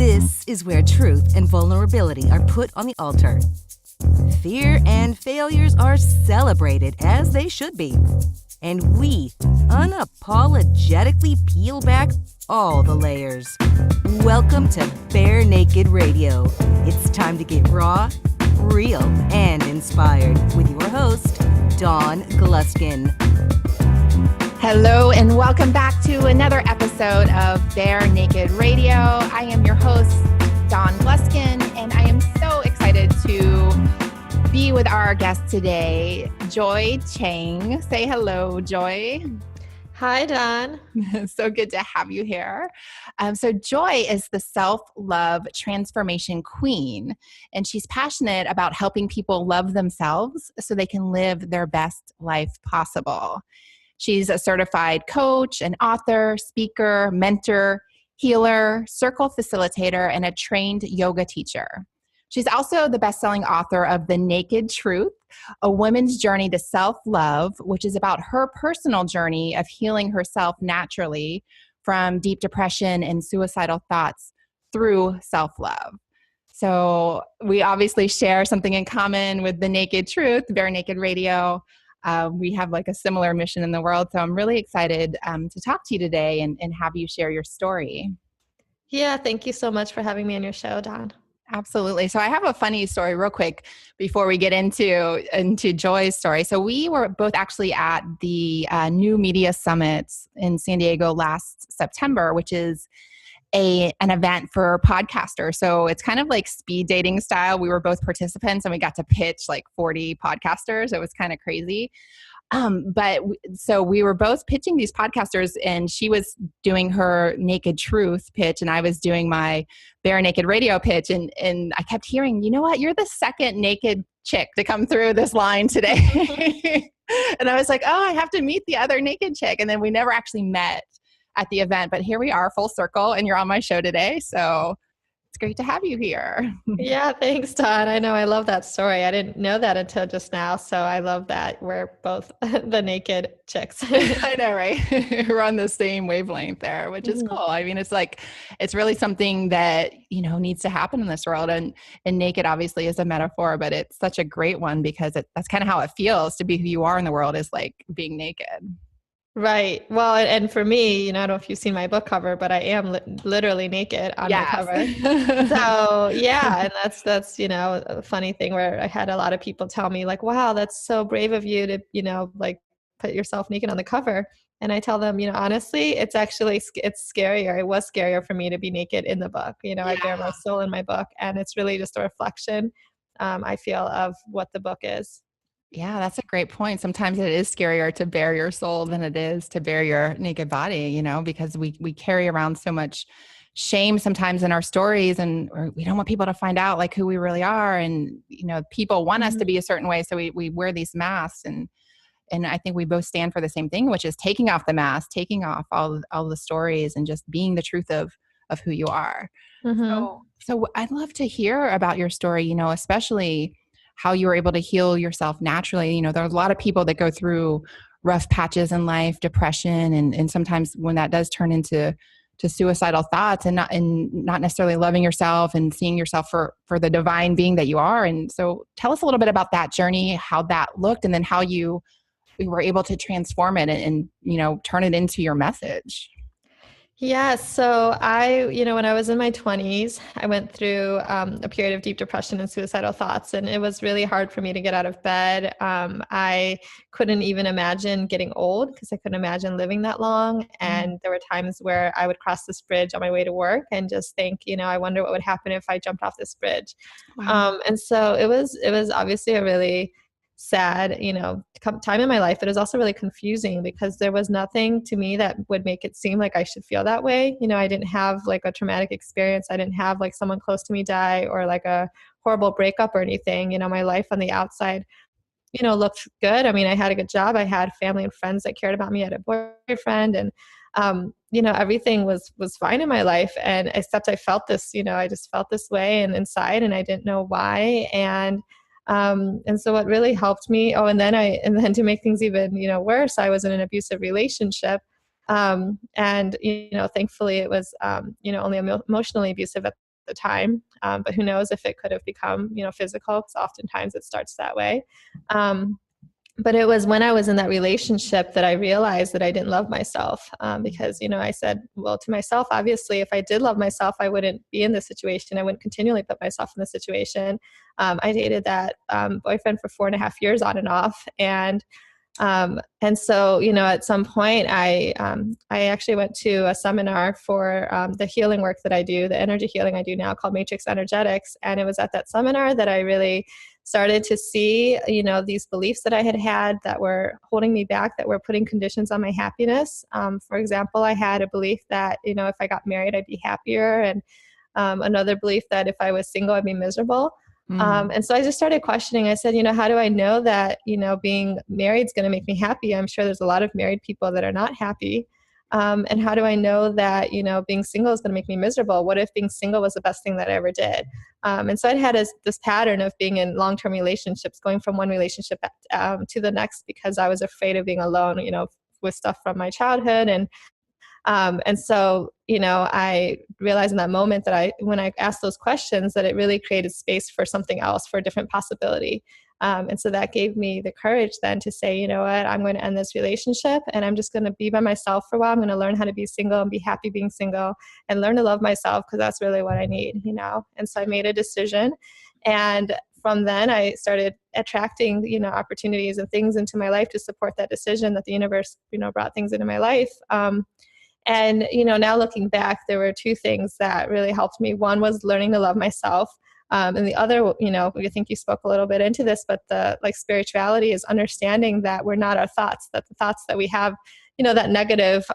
This is where truth and vulnerability are put on the altar. Fear and failures are celebrated as they should be. And we unapologetically peel back all the layers. Welcome to Bare Naked Radio. It's time to get raw, real, and inspired with your host, Dawn Gluskin. Hello and welcome back to another episode of Bare Naked Radio. I am your host, Dawn Gluskin, and I am so excited to be with our guest today, Joie Cheng. Say hello, Joy. Hi, Dawn. So good to have you here. So Joy is the self-love transformation queen, and she's passionate about helping people love themselves so they can live their best life possible. She's a certified coach, an author, speaker, mentor, healer, circle facilitator, and a trained yoga teacher. She's also the best-selling author of The Naked Truth, A Woman's Journey to Self-Love, which is about her personal journey of healing herself naturally from deep depression and suicidal thoughts through self-love. So we obviously share something in common with The Naked Truth, Bare Naked Radio. We have like a similar mission in the world. So I'm really excited to talk to you today and have you share your story. Yeah, thank you so much for having me on your show, Dawn. Absolutely. So I have a funny story real quick before we get into Joy's story. So we were both actually at the New Media Summit in San Diego last September, which is an event for podcasters. So it's kind of like speed dating style. We were both participants and we got to pitch like 40 podcasters. It was kind of crazy. So we were both pitching these podcasters, and she was doing her Naked Truth pitch and I was doing my Bare Naked Radio pitch. And I kept hearing, you know what, you're the second naked chick to come through this line today. And I was like, oh, I have to meet the other naked chick. And then we never actually met at the event, but here we are full circle and you're on my show today. So it's great to have you here. Yeah, thanks, Dawn. I know, I love that story. I didn't know that until just now. So I love that we're both the naked chicks. I know, right? We're on the same wavelength there, which is cool. I mean, it's really something that, needs to happen in this world. And naked obviously is a metaphor, but it's such a great one because that's kind of how it feels to be who you are in the world, is like being naked. Right. Well, and for me, I don't know if you've seen my book cover, but I am literally naked on my cover. So yeah, and that's a funny thing where I had a lot of people tell me like, wow, that's so brave of you to, like put yourself naked on the cover. And I tell them, honestly, it's scarier. It was scarier for me to be naked in the book. I bare my soul in my book, and it's really just a reflection, I feel, of what the book is. Yeah, that's a great point. Sometimes it is scarier to bare your soul than it is to bare your naked body, because we carry around so much shame sometimes in our stories, or we don't want people to find out like who we really are. And, people want us to be a certain way. So we wear these masks, and I think we both stand for the same thing, which is taking off the mask, taking off all the stories and just being the truth of who you are. So I'd love to hear about your story, especially how you were able to heal yourself naturally. There are a lot of people that go through rough patches in life, depression, and sometimes when that does turn into suicidal thoughts and not necessarily loving yourself and seeing yourself for the divine being that you are. And so tell us a little bit about that journey, how that looked, and then how you were able to transform it and turn it into your message. Yeah. So when I was in my 20s, I went through a period of deep depression and suicidal thoughts, and it was really hard for me to get out of bed. I couldn't even imagine getting old because I couldn't imagine living that long. And there were times where I would cross this bridge on my way to work and just think, I wonder what would happen if I jumped off this bridge. Wow. And so it was obviously a really sad, time in my life. It was also really confusing because there was nothing to me that would make it seem like I should feel that way. I didn't have like a traumatic experience. I didn't have like someone close to me die or like a horrible breakup or anything. My life on the outside, looked good. I mean, I had a good job. I had family and friends that cared about me. I had a boyfriend, and everything was fine in my life. And except I felt this, I just felt this way and inside, and I didn't know why. And so what really helped me, and then to make things even, worse, I was in an abusive relationship. And, thankfully it was, only emotionally abusive at the time. But who knows if it could have become, physical, because oftentimes it starts that way. But it was when I was in that relationship that I realized that I didn't love myself, because, I said, well, to myself, obviously, if I did love myself, I wouldn't be in this situation. I wouldn't continually put myself in this situation. I dated that boyfriend for 4.5 years on and off. And so, at some point I actually went to a seminar for the healing work that I do, the energy healing I do now, called Matrix Energetics. And it was at that seminar that I really started to see, these beliefs that I had that were holding me back, that were putting conditions on my happiness. For example, I had a belief that, if I got married, I'd be happier. And another belief that if I was single, I'd be miserable. And so I just started questioning. I said, how do I know that, being married is going to make me happy? I'm sure there's a lot of married people that are not happy. And how do I know that, being single is going to make me miserable? What if being single was the best thing that I ever did? And so I had this pattern of being in long-term relationships, going from one relationship to the next, because I was afraid of being alone, with stuff from my childhood. And so, I realized in that moment that when I asked those questions, that it really created space for something else, for a different possibility. And so that gave me the courage then to say, you know what, I'm going to end this relationship and I'm just going to be by myself for a while. I'm going to learn how to be single and be happy being single and learn to love myself, because that's really what I need, And so I made a decision. And from then I started attracting, opportunities and things into my life to support that decision, that the universe, brought things into my life. And, now looking back, there were two things that really helped me. One was learning to love myself. And the other, I think you spoke a little bit into this, but the spirituality is understanding that we're not our thoughts, that the thoughts that we have, that negative,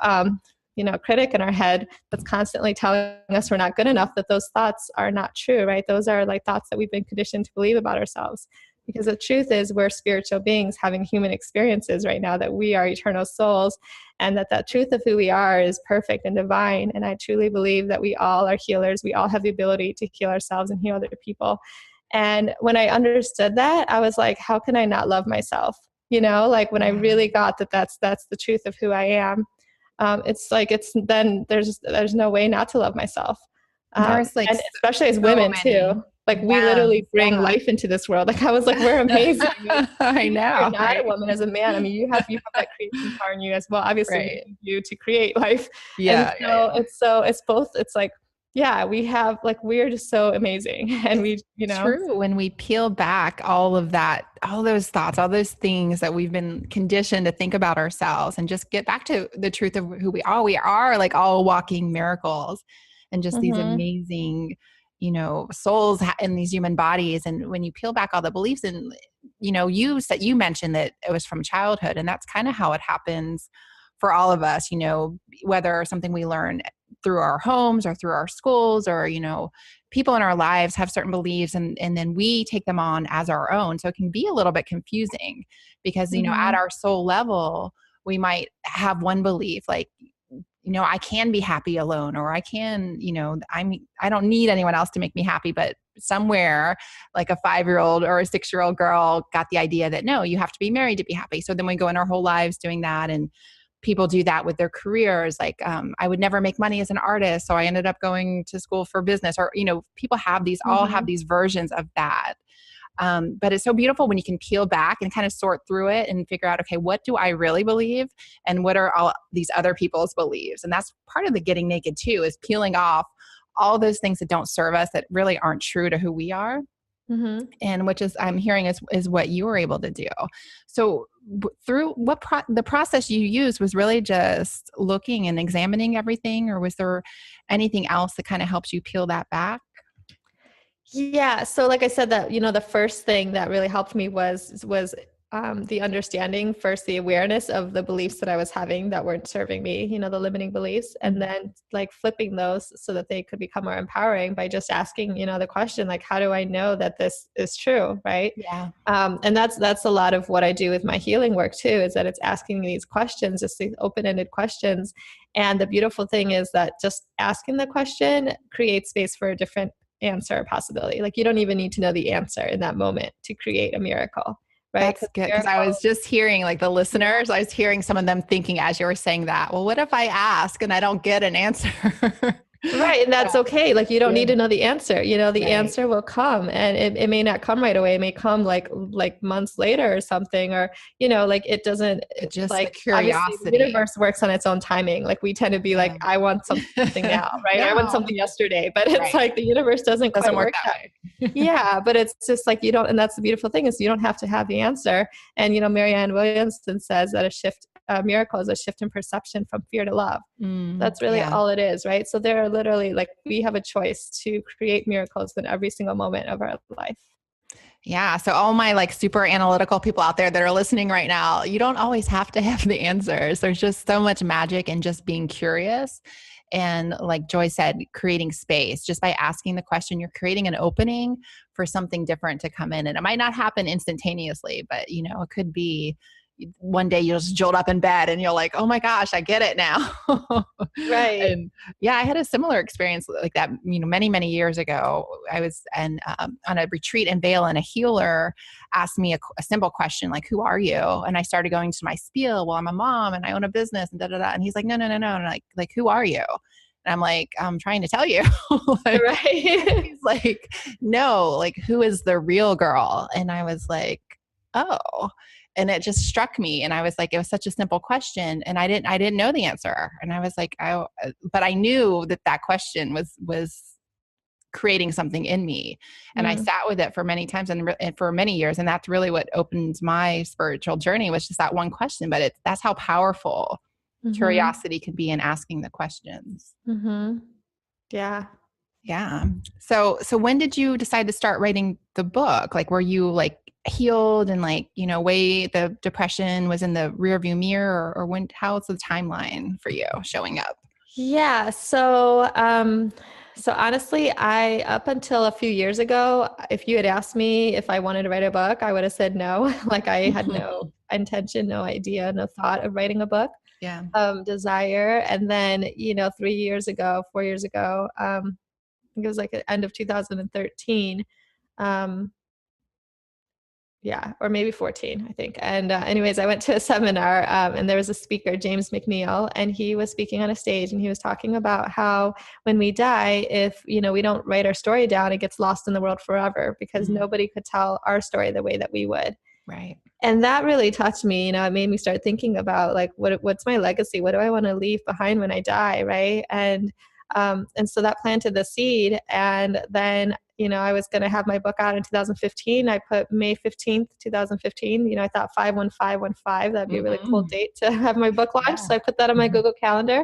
critic in our head that's constantly telling us we're not good enough, that those thoughts are not true, right? Those are thoughts that we've been conditioned to believe about ourselves. Because the truth is, we're spiritual beings having human experiences right now, that we are eternal souls, and that truth of who we are is perfect and divine. And I truly believe that we all are healers. We all have the ability to heal ourselves and heal other people. And when I understood that, I was like, how can I not love myself? When I really got that that's the truth of who I am, then there's no way not to love myself. And especially as women too. We literally bring life into this world. I was like, we're amazing. I know. You're not a woman as a man. you have that creation power in you as well. Obviously, you to create life. Yeah. And so it's both. It's we have we're just so amazing, and we, True. When we peel back all of that, all those thoughts, all those things that we've been conditioned to think about ourselves, and just get back to the truth of who we are all walking miracles, and just these amazing, souls in these human bodies. And when you peel back all the beliefs, and, you mentioned that it was from childhood, and that's kind of how it happens for all of us, whether something we learn through our homes or through our schools, or, people in our lives have certain beliefs, and then we take them on as our own. So it can be a little bit confusing, because, at our soul level, we might have one belief, I can be happy alone, or I can, I don't need anyone else to make me happy. But somewhere, a 5-year-old or a 6-year-old girl got the idea that no, you have to be married to be happy. So then we go in our whole lives doing that. And people do that with their careers. I would never make money as an artist, so I ended up going to school for business. Or, people have these, all have these versions of that. But it's so beautiful when you can peel back and kind of sort through it and figure out, okay, what do I really believe? And what are all these other people's beliefs? And that's part of the getting naked too, is peeling off all those things that don't serve us, that really aren't true to who we are. And which is, I'm hearing, is what you were able to do. So through the process you used was really just looking and examining everything, or was there anything else that kind of helps you peel that back? Yeah. So like I said, that, the first thing that really helped me was the understanding, first, the awareness of the beliefs that I was having that weren't serving me, the limiting beliefs, and then flipping those so that they could become more empowering by just asking, the question, how do I know that this is true? Right. Yeah. And that's a lot of what I do with my healing work too, is that it's asking these questions, just these open-ended questions. And the beautiful thing is that just asking the question creates space for a different answer or possibility. You don't even need to know the answer in that moment to create a miracle. Right? That's good. Because I was just hearing the listeners, I was hearing some of them thinking as you were saying that, well, what if I ask and I don't get an answer? Right. And that's Yeah. okay. Like, you don't Yeah. need to know the answer. The Right. answer will come, and it may not come right away. It may come like months later or something, or, like it doesn't, But just the like, obviously the curiosity. universe works on its own timing. Like, we tend to be Yeah. like, I want something now, right? I want No. something yesterday, but it's Right. like the universe doesn't Doesn't quite work work that that. way. Yeah. But it's just like, you don't, and that's the beautiful thing, is you don't have to have the answer. And, Marianne Williamson says that a miracle is a shift in perception from fear to love. That's really Yeah. all it is, right? So there are literally, like, we have a choice to create miracles in every single moment of our life. Yeah. So all my like super analytical people out there that are listening right now, you don't always have to have the answers. There's just so much magic in just being curious. And like Joy said, creating space just by asking the question, you're creating an opening for something different to come in. And it might not happen instantaneously, but it could be one day you'll just jolt up in bed and you're like, oh my gosh, I get it now. Right. And yeah, I had a similar experience like that, many, many years ago. I was on a retreat in Vail, and a healer asked me a simple question, like, who are you? And I started going to my spiel. Well, I'm a mom and I own a business and da, da, da. And he's like, no, no, no, no. And like, who are you? And I'm like, I'm trying to tell you. Right. He's like, no, like, who is the real girl? And I was like, oh. And it just struck me. And I was like, it was such a simple question. And I didn't know the answer. And I was like, but I knew that question was creating something in me. And I sat with it for many times and for many years. And that's really what opened my spiritual journey, was just that one question. But that's how powerful curiosity can be in asking the questions. Yeah. Yeah. So when did you decide to start writing the book? Like, were you like healed and like, way the depression was in the rear view mirror, or when, how's the timeline for you showing up? Yeah. So honestly, up until a few years ago, if you had asked me if I wanted to write a book, I would have said no. Like, I had no intention, no idea, no thought of writing a book, Yeah. desire. And then, 4 years ago, I think it was like the end of 2013. Yeah, or maybe 14, I think. And anyways, I went to a seminar, and there was a speaker, James McNeil, and he was speaking on a stage, and he was talking about how when we die, if we don't write our story down, it gets lost in the world forever, because nobody could tell our story the way that we would. Right. And that really touched me. It made me start thinking about, like, what's my legacy? What do I want to leave behind when I die, right? And so that planted the seed. And then, I was going to have my book out in 2015. I put May 15th, 2015. I thought 51515, that'd be a really cool date to have my book launched. Yeah. So I put that on my Google Calendar.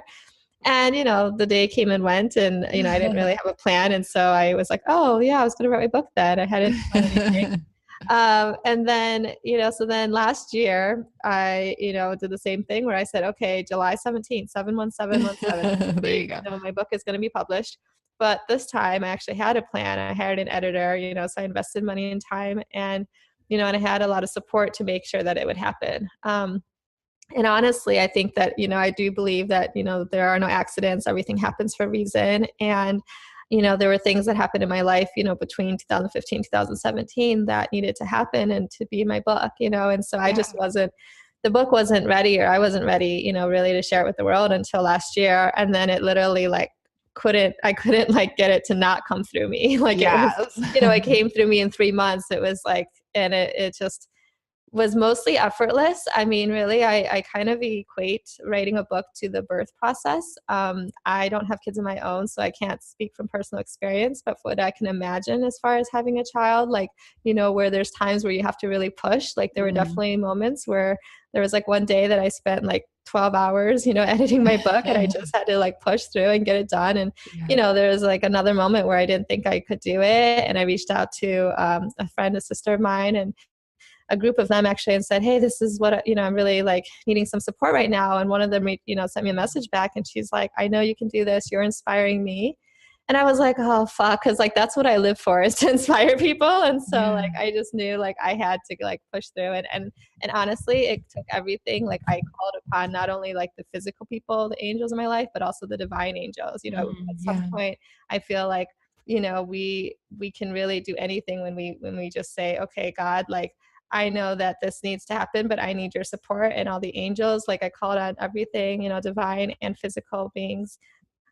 And, the day came and went, and, I didn't really have a plan. And so I was like, oh yeah, I was going to write my book then. I hadn't done anything. And then, so then last year I, did the same thing where I said, okay, July 17th, 71717. There you go. My book is going to be published. But this time I actually had a plan. I hired an editor, so I invested money and time, and, and I had a lot of support to make sure that it would happen. And honestly, I think that, I do believe that, there are no accidents. Everything happens for a reason. And, there were things that happened in my life, between 2015, 2017 that needed to happen and to be in my book, and so I just the book wasn't ready, or I wasn't ready, really to share it with the world until last year. And then it literally I couldn't like get it to not come through me. Like, yes. It was, it came through me in 3 months. It was like, and it just was mostly effortless. I mean, really, I kind of equate writing a book to the birth process. I don't have kids of my own, so I can't speak from personal experience, but what I can imagine as far as having a child, like, where there's times where you have to really push. Like, there were definitely moments where there was like one day that I spent like 12 hours, editing my book, and I just had to like push through and get it done. And, there was like another moment where I didn't think I could do it. And I reached out to a friend, a sister of mine, and a group of them actually, and said, hey, this is what, I'm really like needing some support right now. And one of them, sent me a message back, and she's like, I know you can do this. You're inspiring me. And I was like, oh, fuck. Cause like, that's what I live for, is to inspire people. And so like, I just knew like I had to like push through it. And honestly, it took everything. Like, I called upon not only like the physical people, the angels in my life, but also the divine angels. At some point I feel like, we can really do anything when we just say, okay, God, like, I know that this needs to happen, but I need your support. And all the angels, like, I called on everything, divine and physical beings,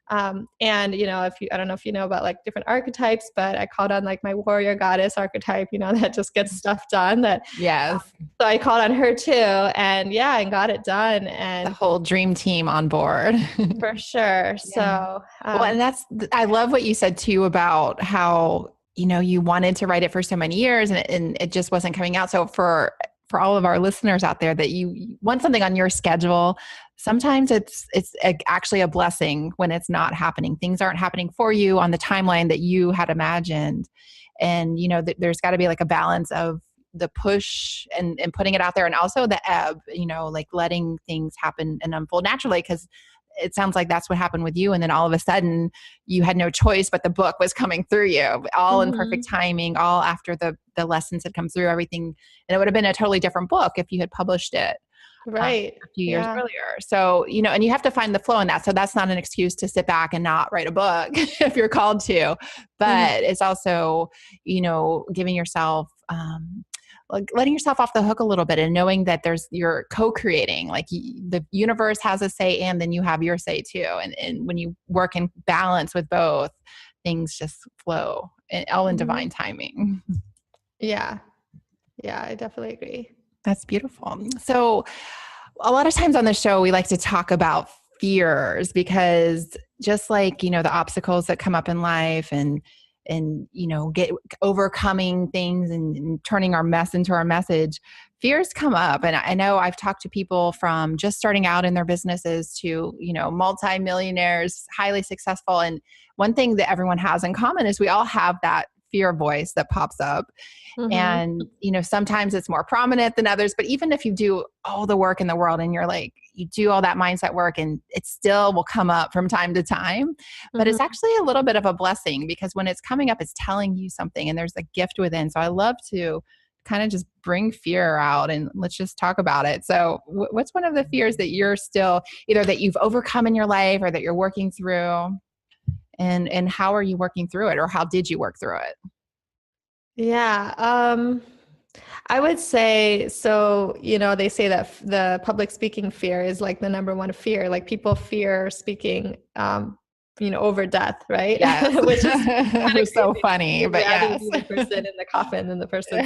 And, I don't know if you know about like different archetypes, but I called on like my warrior goddess archetype, that just gets stuff done Yes. So I called on her too, and and got it done. The And whole dream team on board. for sure. Yeah. So, Well, and I love what you said too about how, you wanted to write it for so many years and it just wasn't coming out. So for all of our listeners out there that you want something on your schedule, sometimes it's actually a blessing when it's not happening. Things aren't happening for you on the timeline that you had imagined. And, there's got to be like a balance of the push and putting it out there, and also the ebb, like letting things happen and unfold naturally. Because it sounds like that's what happened with you. And then all of a sudden you had no choice, but the book was coming through you all in perfect timing, all after the lessons had come through everything. And it would have been a totally different book if you had published it right. a few years earlier. So, and you have to find the flow in that. So that's not an excuse to sit back and not write a book if you're called to, but it's also, giving yourself, like letting yourself off the hook a little bit and knowing that you're co-creating, like the universe has a say and then you have your say too. And when you work in balance with both, things just flow all in divine timing. Yeah. Yeah, I definitely agree. That's beautiful. So a lot of times on the show, we like to talk about fears because just like, the obstacles that come up in life and get overcoming things and turning our mess into our message, fears come up. And I know I've talked to people from just starting out in their businesses to, multimillionaires, highly successful. And one thing that everyone has in common is we all have that fear voice that pops up. And, sometimes it's more prominent than others, but even if you do all the work in the world and you're like, you do all that mindset work and it still will come up from time to time, but it's actually a little bit of a blessing because when it's coming up, it's telling you something and there's a gift within. So I love to kind of just bring fear out and let's just talk about it. So what's one of the fears that you're still either that you've overcome in your life or that you're working through? And how are you working through it or how did you work through it? Yeah. I would say, so, they say that the public speaking fear is like the number one fear. Like people fear speaking, over death, right? Yes. Which is It was so funny, but yes. The person in the coffin than the person.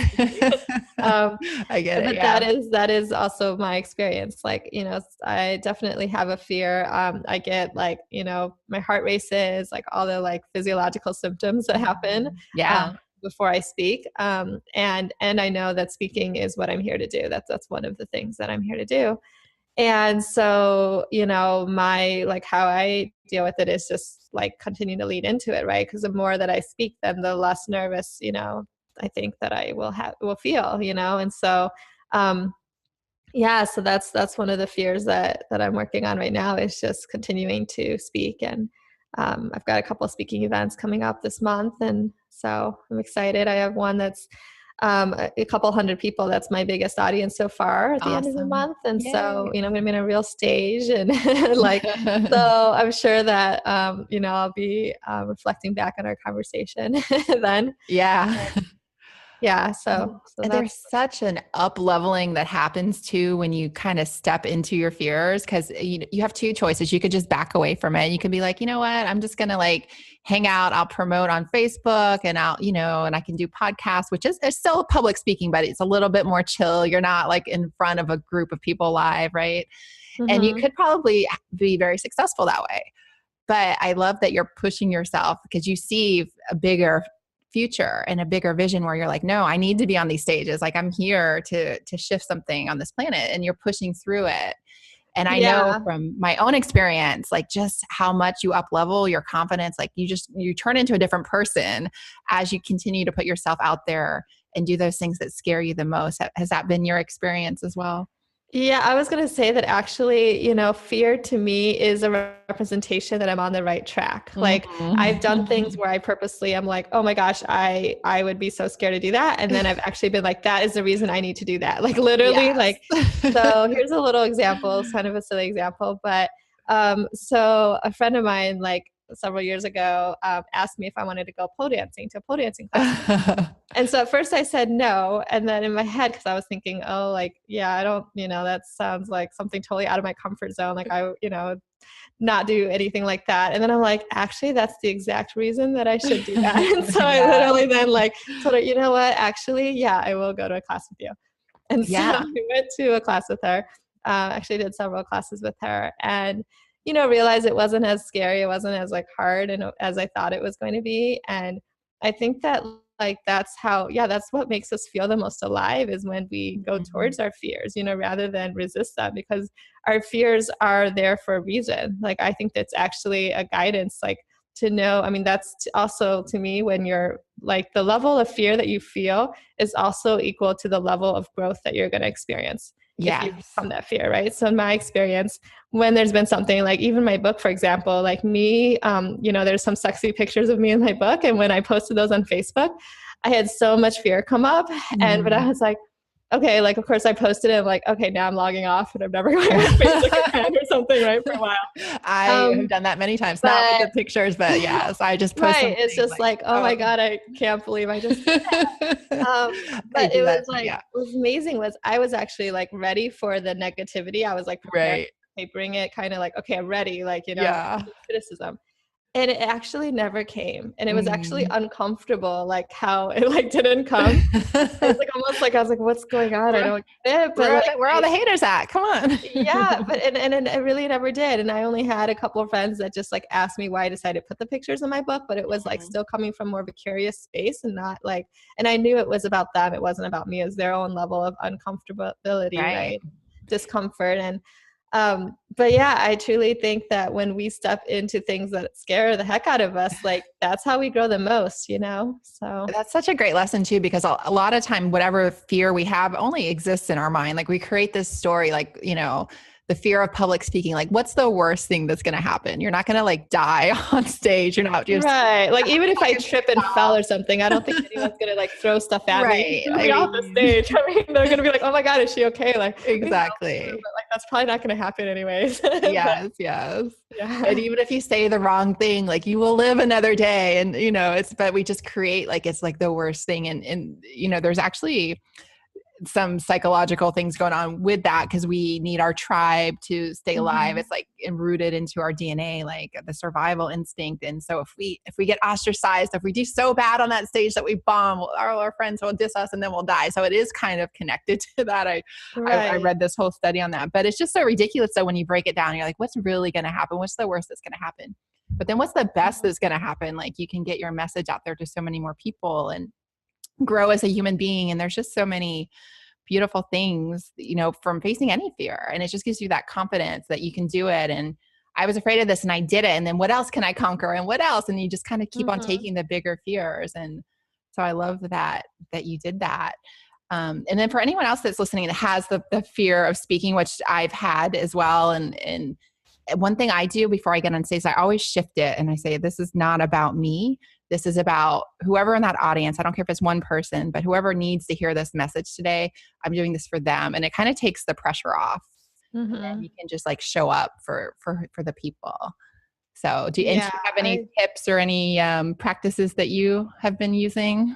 I get it. But Yeah. that is also my experience. Like, I definitely have a fear. I get like, my heart races, like all the like physiological symptoms that happen. Yeah. Before I speak. And I know that speaking is what I'm here to do. That's one of the things that I'm here to do. And so, my, like how I deal with it is just like continue to lead into it. Right. Cause the more that I speak, then the less nervous, I think that I will feel, and so, so that's one of the fears that I'm working on right now is just continuing to speak. And I've got a couple of speaking events coming up this month. And so I'm excited. I have one that's a couple hundred people. That's my biggest audience so far at the end of the month. And so, I'm going to be in a real stage and like, so I'm sure that, I'll be reflecting back on our conversation then. Yeah. Yeah. So and there's such an up leveling that happens too when you kind of step into your fears because you have two choices. You could just back away from it. You can be like, you know what, I'm just going to like hang out. I'll promote on Facebook and and I can do podcasts, which is still public speaking, but it's a little bit more chill. You're not like in front of a group of people live. Right. And you could probably be very successful that way. But I love that you're pushing yourself because you see a bigger future and a bigger vision where you're like, no, I need to be on these stages. Like I'm here to shift something on this planet and you're pushing through it. And I know from my own experience, like just how much you up level your confidence, like you turn into a different person as you continue to put yourself out there and do those things that scare you the most. Has that been your experience as well? Yeah, I was going to say that actually, fear to me is a representation that I'm on the right track. Like I've done things where I purposely am like, oh my gosh, I would be so scared to do that. And then I've actually been like, that is the reason I need to do that. Like literally like, so here's a little example, it's kind of a silly example, but so a friend of mine, like several years ago, asked me if I wanted to go pole dancing to a pole dancing class. And so at first I said no. And then in my head, because I was thinking, oh, like, yeah, I don't, that sounds like something totally out of my comfort zone. Like not do anything like that. And then I'm like, actually, that's the exact reason that I should do that. And so I literally then like told her, you know what, actually, yeah, I will go to a class with you. And so I went to a class with her. Actually did several classes with her, and, realized it wasn't as scary. It wasn't as like hard and as I thought it was going to be. And I think that like, that's what makes us feel the most alive, is when we go towards our fears, rather than resist them, because our fears are there for a reason. Like, I think that's actually a guidance, like, to know, I mean, that's also to me, when you're like, the level of fear that you feel is also equal to the level of growth that you're going to experience. If you become that fear, right? So in my experience, when there's been something like, even my book, for example, like me, there's some sexy pictures of me in my book. And when I posted those on Facebook, I had so much fear come up. But I was like, okay, like, of course I posted it. I'm like, okay, now I'm logging off and I'm never going on Facebook again or something, right? For a while. I have done that many times, not with the pictures, but yes, I just post right. It's just like, oh my God, I can't believe I just did that. But it was like, what was amazing was I was actually like ready for the negativity. I was like, okay, bring it, kind of like, okay, I'm ready, like, criticism. And it actually never came. And it was actually uncomfortable, like how it like didn't come. It was like almost like I was like, what's going on? I don't get it. But where are all the haters at? Come on. But and it really never did. And I only had a couple of friends that just like asked me why I decided to put the pictures in my book, but it was like still coming from more of a curious space, and not like, and I knew it was about them. It wasn't about me. It was their own level of uncomfortability, right? Discomfort. And but yeah, I truly think that when we step into things that scare the heck out of us, like, that's how we grow the most, So that's such a great lesson too, because a lot of time, whatever fear we have only exists in our mind. Like, we create this story, like, the fear of public speaking, like, what's the worst thing that's going to happen? You're not going to like die on stage. You're not just right. Like, even if I trip and fell or something, I don't think anyone's going to like throw stuff at me off the stage. I mean, they're going to be like, oh my God, is she okay? Like, exactly. But like, that's probably not going to happen anyways. Yes. Yeah. And even if you say the wrong thing, like, you will live another day. And, but we just create, like, it's like the worst thing. And there's actually some psychological things going on with that, because we need our tribe to stay alive. It's like rooted into our DNA, like the survival instinct. And so if we get ostracized, if we do so bad on that stage that we bomb, all our friends will diss us and then we'll die. So it is kind of connected to that. I read this whole study on that, but it's just so ridiculous. So when you break it down, you're like, what's really going to happen? What's the worst that's going to happen? But then what's the best that's going to happen? Like, you can get your message out there to so many more people and grow as a human being. And there's just so many beautiful things, from facing any fear. And it just gives you that confidence that you can do it. And I was afraid of this and I did it. And then what else can I conquer? And what else? And you just kind of keep on taking the bigger fears. And so I love that you did that. And then for anyone else that's listening that has the fear of speaking, which I've had as well. And one thing I do before I get on stage, I always shift it. And I say, this is not about me. This is about whoever in that audience. I don't care if it's one person, but whoever needs to hear this message today, I'm doing this for them. And it kind of takes the pressure off. And you can just like show up for the people. So do you have any tips or any practices that you have been using?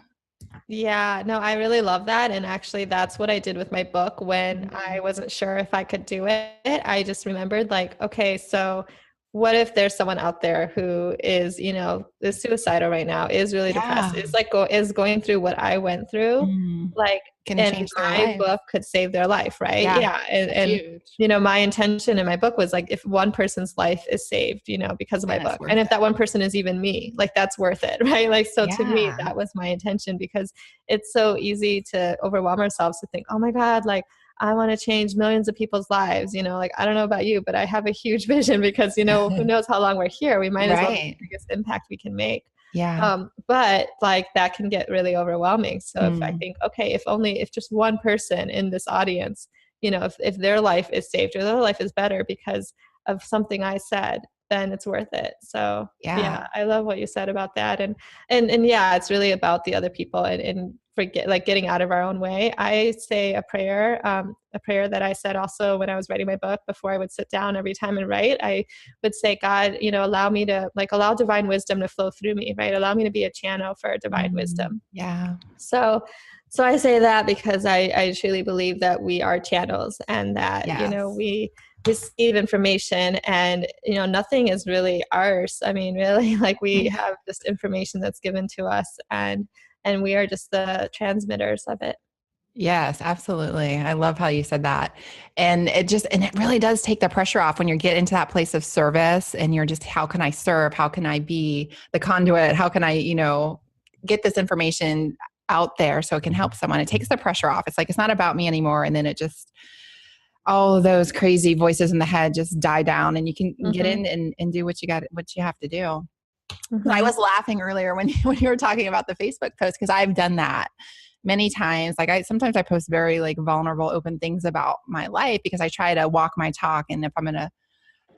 Yeah, no, I really love that. And actually, that's what I did with my book when I wasn't sure if I could do it. I just remembered, like, okay, so what if there's someone out there who is, is suicidal right now, is really depressed, is like is going through what I went through, like, can change my book could save their life, right? And my intention in my book was like, if one person's life is saved, because of my book, and if that one person is even me, like, that's worth it, right? Like, so to me, that was my intention, because it's so easy to overwhelm ourselves to think, oh my God, like, I want to change millions of people's lives. Like, I don't know about you, but I have a huge vision, because, who knows how long we're here. We might as well make the biggest impact we can make. But like, that can get really overwhelming. So if I think, okay, if just one person in this audience, if their life is saved or their life is better because of something I said, then it's worth it. So I love what you said about that. And yeah, it's really about the other people. And getting out of our own way, I say a prayer that I said also when I was writing my book. Before I would sit down every time and write, I would say, God, allow me to allow divine wisdom to flow through me, right? Allow me to be a channel for divine wisdom. Yeah. So I say that because I truly believe that we are channels, and that, Yes. we receive information, and, nothing is really ours. I mean, really, we have just information that's given to us, and we are just the transmitters of it. Yes, absolutely. I love how you said that. And it really does take the pressure off when you get into that place of service and you're just, how can I serve? How can I be the conduit? How can I, get this information out there so it can help someone? It takes the pressure off. It's like, it's not about me anymore. And then it just, all those crazy voices in the head just die down, and you can get in and do what you have to do. I was laughing earlier when you were talking about the Facebook post, because I've done that many times. Sometimes I post very vulnerable, open things about my life, because I try to walk my talk. And if I'm going to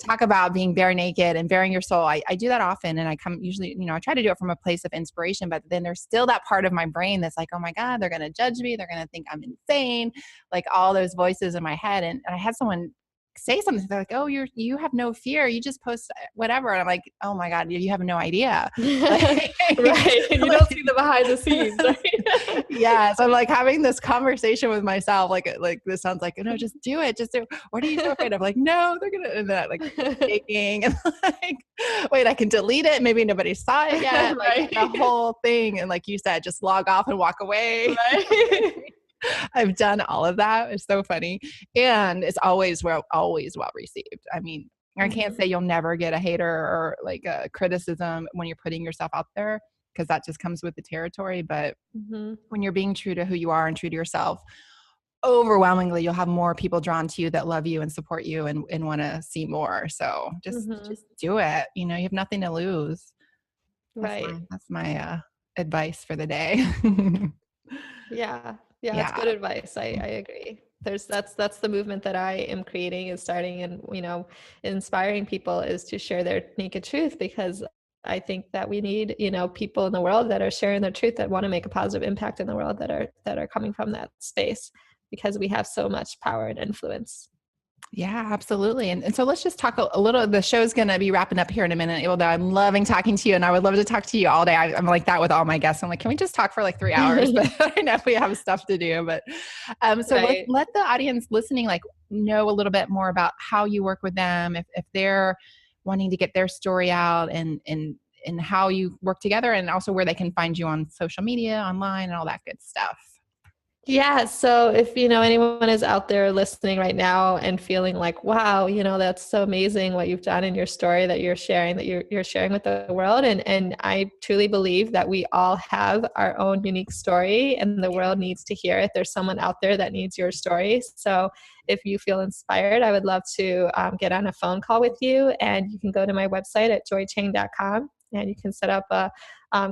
talk about being bare naked and bearing your soul, I do that often. And I come usually, I try to do it from a place of inspiration, but then there's still that part of my brain that's like, oh my God, they're going to judge me. They're going to think I'm insane. All those voices in my head. And I had someone say something. They're like, oh, you have no fear. You just post whatever. And I'm like, oh my God, you have no idea. Right. You don't see the behind the scenes. Right? Yeah. So I'm having this conversation with myself. This sounds like, no, just do it. Just do it. What are you so afraid of? No, they're going to, and then shaking and wait, I can delete it. Maybe nobody saw it yet. Right. The whole thing. And like you said, just log off and walk away. Right. I've done all of that. It's so funny. And it's always well received. I mean, I can't say you'll never get a hater or a criticism when you're putting yourself out there, because that just comes with the territory. But when you're being true to who you are and true to yourself, overwhelmingly, you'll have more people drawn to you that love you and support you and want to see more. So just do it. You have nothing to lose. That's my advice for the day. Yeah, that's good advice. I agree. That's the movement that I am creating, is starting, and inspiring people, is to share their naked truth, because I think that we need people in the world that are sharing their truth, that want to make a positive impact in the world, that are coming from that space, because we have so much power and influence. Yeah, absolutely. And so let's just talk a little. The show's going to be wrapping up here in a minute. Although I'm loving talking to you, and I would love to talk to you all day. I'm like that with all my guests. I'm like, can we just talk for 3 hours? But I know we have stuff to do. But let's let the audience listening know a little bit more about how you work with them, if they're wanting to get their story out, and how you work together, and also where they can find you on social media, online, and all that good stuff. Yeah. So if, anyone is out there listening right now and feeling like, wow, that's so amazing what you've done in your story that you're sharing, with the world. And I truly believe that we all have our own unique story, and the world needs to hear it. There's someone out there that needs your story. So if you feel inspired, I would love to get on a phone call with you, and you can go to my website at joiecheng.com, and you can set up a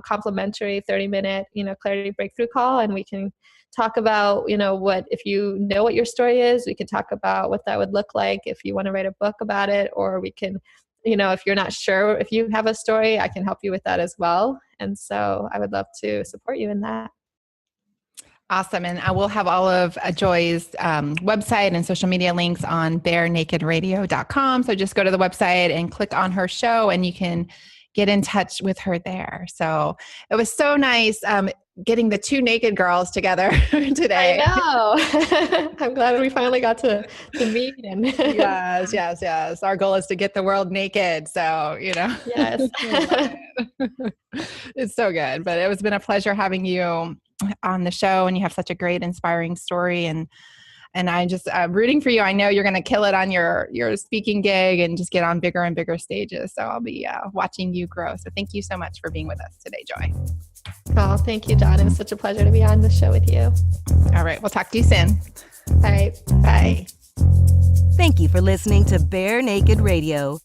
complimentary 30-minute, clarity breakthrough call, and we can talk about, if you know what your story is, we can talk about what that would look like if you want to write a book about it, or we can, if you're not sure if you have a story, I can help you with that as well. And so I would love to support you in that. Awesome. And I will have all of Joy's website and social media links on barenakedradio.com. So just go to the website and click on her show, and you can get in touch with her there. So it was so nice getting the two naked girls together today. I know. I'm glad we finally got to meet. And Yes. Our goal is to get the world naked. So, Yes. It's so good. But it has been a pleasure having you on the show, and you have such a great, inspiring story. And I just rooting for you. I know you're going to kill it on your speaking gig and just get on bigger and bigger stages. So I'll be watching you grow. So thank you so much for being with us today, Joy. Oh, thank you, Dawn. It was such a pleasure to be on the show with you. All right. We'll talk to you soon. All right. Bye. Thank you for listening to Bare Naked Radio.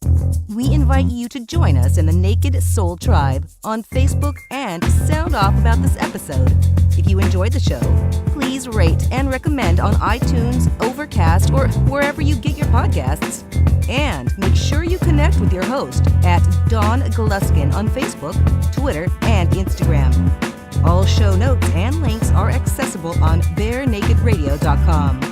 We invite you to join us in the Naked Soul Tribe on Facebook and sound off about this episode. If you enjoyed the show, please rate and recommend on iTunes, Overcast, or wherever you get your podcasts. And make sure you connect with your host at Dawn Gluskin on Facebook, Twitter, and Instagram. All show notes and links are available on barenakedradio.com.